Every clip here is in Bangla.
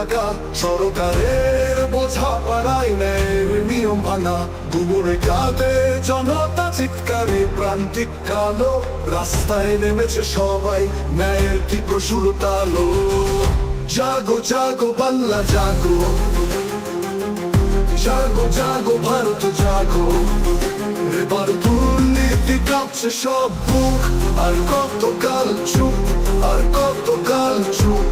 থাকা, সরকারের বোঝা পাড়ায় ন্যায়ের নিয়ম ভাঙা, দুপুরে কাঁদে জনতা চিৎকারে প্রান্তিক কালো, রাস্তায় নেমেছে সবাই ন্যায়ের তীব্র সুর তালো। জাগো জাগো বাংলা জাগো, জাগো জাগো ভারত জাগো, এবার দুর্নীতি কাঁপছে সব বুক, আর কতকাল চুপ, আর কতকাল চুপ,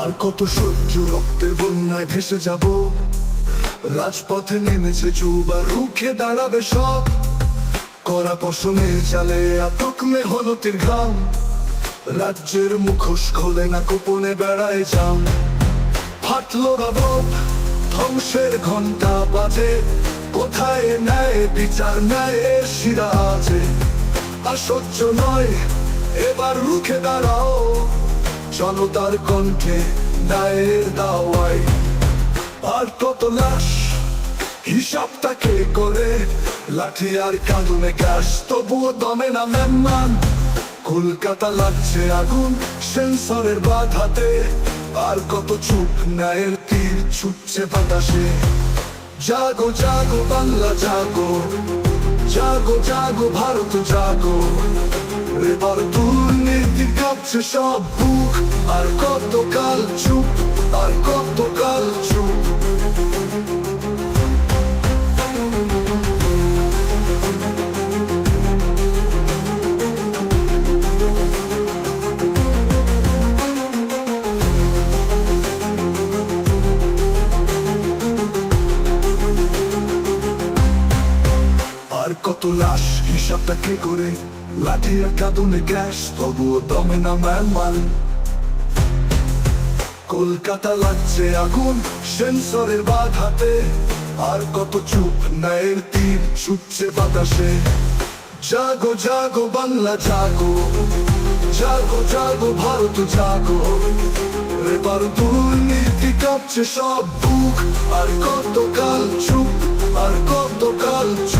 আর কত সহ্য রক্তের বন্যায় ভেসে যাব, রাজপথে নেমেছে যুবা রুখে দাঁড়াবে সব, করা পশমের চালে আতকমে হলতির ঘাম, রাজ্যের মুখোশ খোলে না গোপনে বেড়ায় যাম, ফাটলো রব ধ্বংসের ঘন্টা বাজে, কোথায় ন্যায় বিচার ন্যায়ের শিরা আছে, আর সহ্য নয় এবার রুখে দাঁড়াও, জনতার কণ্ঠে ন্যায়ের দাওয়াই। আর কত লাশ হিসাবটা কে করে, লাঠি আর কাঁদুনে গ্যাস তবুও দমে না মেহমান, কলকাতা লাগছে আগুন সেন্সরের বাধাতে, আর কত চুপ ন্যায়ের তীর ছুটছে বাতাসে। জাগো জাগো বাংলা জাগো, জাগো জাগো ভারত জাগো, এবার দুর্নীতি কাঁপছে সব বুক, আর কতকাল চুপ, আর কতকাল চুপ। আর কত লাশ হিসাবটা কে করে, লাঠি আর কাঁদুনে গ্যাস তবুও দমে না মেহমান, কলকাতা লাগছে আগুন সেন্সরের বাধাতে, আর কত চুপ ন্যায়ের তীর ছুটছে বাতাসে। জাগো জাগো বাংলা জাগো, জাগো জাগো ভারত জাগো, এবার দুর্নীতি কাঁপছে সব বুক, আর কতকাল চুপ, আর কতকাল চুপ।